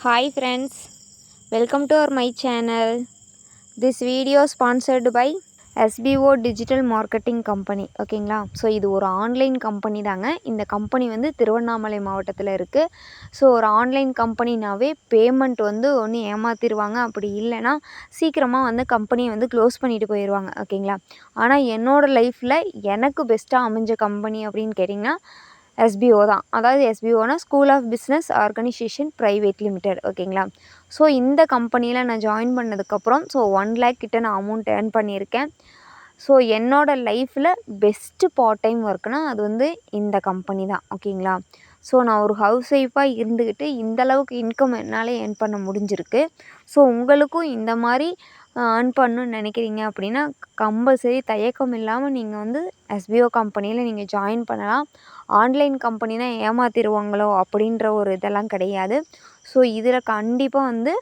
Hi friends, welcome to my channel. This video sponsored by SBO Digital Marketing Company. ஓகேங்களா. So இது ஒரு online company தாங்க. இந்த company வந்து திருவண்ணாமலை மாவட்டத்தில் இருக்குது. ஸோ ஒரு ஆன்லைன் கம்பெனினாவே பேமெண்ட் வந்து ஒன்று ஏமாற்றிடுவாங்க, அப்படி இல்லைன்னா சீக்கிரமாக வந்து கம்பெனியை வந்து க்ளோஸ் பண்ணிட்டு போயிடுவாங்க. ஓகேங்களா. ஆனால் என்னோடய லைஃப்பில் எனக்கு பெஸ்ட்டாக அமைஞ்ச கம்பெனி அப்படின்னு கேட்டிங்கன்னா எஸ்பிஓ தான். அதாவது எஸ்பிஓனா school of business organisation private limited. ஓகேங்களா. ஸோ இந்த கம்பெனியில் நான் ஜாயின் பண்ணதுக்கப்புறம் 1 lakh கிட்ட நான் அமௌண்ட் ஏர்ன் பண்ணியிருக்கேன். ஸோ என்னோடய லைஃப்பில் பெஸ்ட்டு பார்ட் டைம் ஒர்க்னால் அது வந்து இந்த கம்பெனி தான். ஓகேங்களா. ஸோ நான் ஒரு ஹவுஸ் ஒய்ஃபாக இருந்துக்கிட்டு இந்தளவுக்கு இன்கம் என்னால் ஏர்ன் பண்ண முடிஞ்சிருக்கு. ஸோ உங்களுக்கும் இந்த மாதிரி ஏர்ன் பண்ணணுன்னு நினைக்கிறீங்க அப்படின்னா கம்பல்சரி தயக்கம் இல்லாமல் நீங்கள் வந்து எஸ்பிஓ கம்பெனியில் நீங்கள் ஜாயின் பண்ணலாம். ஆன்லைன் கம்பெனினா ஏமாற்றிடுவாங்களோ அப்படின்ற ஒரு இதெல்லாம் கிடையாது. ஸோ இதில் கண்டிப்பாக வந்து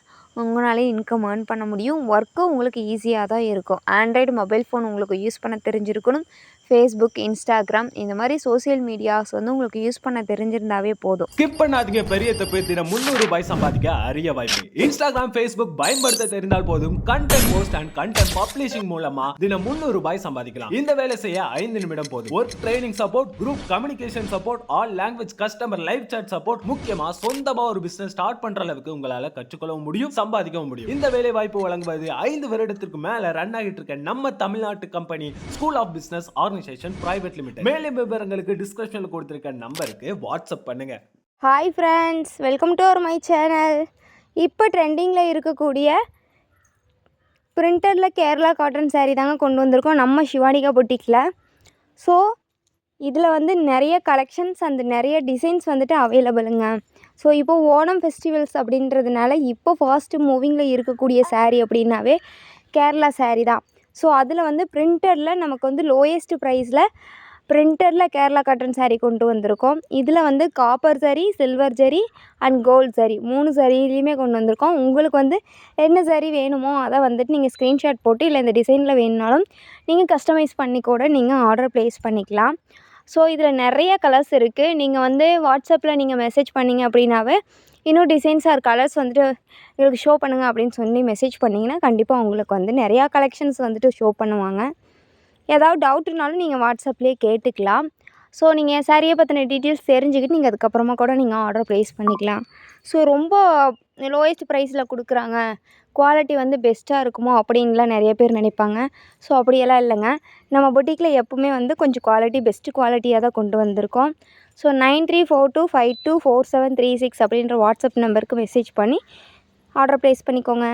உங்களாலே இன்கம் ஏர்ன் பண்ண முடியும். ஒர்க்கும் உங்களுக்கு ஈஸியாக தான் இருக்கும். ஆண்ட்ராய்டு மொபைல் ஃபோன் உங்களுக்கு யூஸ் பண்ண தெரிஞ்சிருக்கணும். ஃபேஸ்புக், இன்ஸ்டாகிராம் இந்த மாதிரி சோசியல் மீடியாஸ் வந்து உங்களுக்கு யூஸ் பண்ண தெரிஞ்சிருந்தாவே போதும். ஸ்கிப் பண்ணாதீங்க, பெரிய தப்பு. தினம் 300 ரூபாய் சம்பாதிக்க அரிய வாய்ப்பு. இன்ஸ்டாகிராம், ஃபேஸ்புக் பயன்படுத்த தெரிந்தால் போதும். Content post and content publishing மூலமா தினம் 300 ரூபாய் சம்பாதிக்கலாம். இந்த வேலை செய்ய 5 நிமிடம் போதும். Work training support, group communication support, all language customer live chat support, முக்கியமா சொந்தமா ஒரு பிசினஸ் ஸ்டார்ட் பண்ற அளவுக்கு உங்களால கற்றுக்கொள்ளவும் முடியும், சம்பாதிக்கவும் முடியும். இந்த வேலை வாய்ப்பு வழங்குவது 5 வருடத்திற்கு மேல ரன் ஆகிட்டு இருக்க நம்ம தமிழ்நாட்டு company School of Business Organisation Private Limited. மேலும் விவரங்களுக்கு டிஸ்கிரிப்ஷன்ல கொடுத்திருக்க நம்பருக்கு வாட்ஸ்அப் பண்ணுங்க. Hi friends, welcome to my channel. இப்போ ட்ரெண்டிங்கில் இருக்கக்கூடிய பிரிண்டரில் கேரளா காட்டன் சாரீ தாங்க கொண்டு வந்திருக்கோம் நம்ம சிவானிகா பொட்டிக்கில். ஸோ இதில் வந்து நிறைய கலெக்ஷன்ஸ் அண்ட் நிறைய டிசைன்ஸ் வந்துட்டு அவைலபிளுங்க. ஸோ இப்போது ஓணம் ஃபெஸ்டிவல்ஸ் அப்படின்றதுனால இப்போ ஃபாஸ்ட்டு மூவிங்கில் இருக்கக்கூடிய சாரீ அப்படின்னாவே கேரளா சாரீ தான். ஸோ அதில் வந்து பிரிண்டரில் நமக்கு வந்து லோயஸ்ட் ப்ரைஸில் பிரிண்டரில் கேரளா காட்டன் சாரீ கொண்டு வந்திருக்கோம். இதில் வந்து காப்பர் சரி, சில்வர் ஜரி அண்ட் கோல்டு சரி 3 சரிலையுமே கொண்டு வந்திருக்கோம். உங்களுக்கு வந்து என்ன சரி வேணுமோ அதை வந்துட்டு நீங்கள் ஸ்க்ரீன்ஷாட் போட்டு இல்லை இந்த டிசைனில் வேணுனாலும் நீங்கள் கஸ்டமைஸ் பண்ணி கூட நீங்கள் ஆர்டர் ப்ளேஸ் பண்ணிக்கலாம். ஸோ இதில் நிறைய கலர்ஸ் இருக்குது. நீங்கள் வந்து வாட்ஸ்அப்பில் நீங்கள் மெசேஜ் பண்ணிங்க அப்படின்னாவே இன்னும் டிசைன்ஸ் ஆர் கலர்ஸ் வந்துட்டு எங்களுக்கு ஷோ பண்ணுங்கள் அப்படின்னு சொல்லி மெசேஜ் பண்ணிங்கன்னா கண்டிப்பாக உங்களுக்கு வந்து நிறையா கலெக்ஷன்ஸ் வந்துட்டு ஷோ பண்ணுவாங்க. ஏதாவது டவுட்னாலும் நீங்கள் வாட்ஸ்அப்லேயே கேட்டுக்கலாம். ஸோ நீங்கள் சாரியை பற்றின டீட்டெயில்ஸ் தெரிஞ்சுக்கிட்டு நீங்கள் அதுக்கப்புறமா கூட நீங்கள் ஆர்டர் ப்ளேஸ் பண்ணிக்கலாம். ஸோ ரொம்ப லோயஸ்ட் ப்ரைஸில் கொடுக்குறாங்க, குவாலிட்டி வந்து பெஸ்ட்டாக இருக்குமோ அப்படின்லாம் நிறைய பேர் நினைப்பாங்க. ஸோ அப்படியெல்லாம் இல்லைங்க. நம்ம பொட்டிக்கில் எப்போவுமே வந்து கொஞ்சம் குவாலிட்டி பெஸ்ட்டு குவாலிட்டியாக தான் கொண்டு வந்திருக்கோம். ஸோ 9342524736 அப்படின்ற வாட்ஸ்அப் நம்பருக்கு மெசேஜ் பண்ணி ஆர்டர் ப்ளேஸ் பண்ணிக்கோங்க.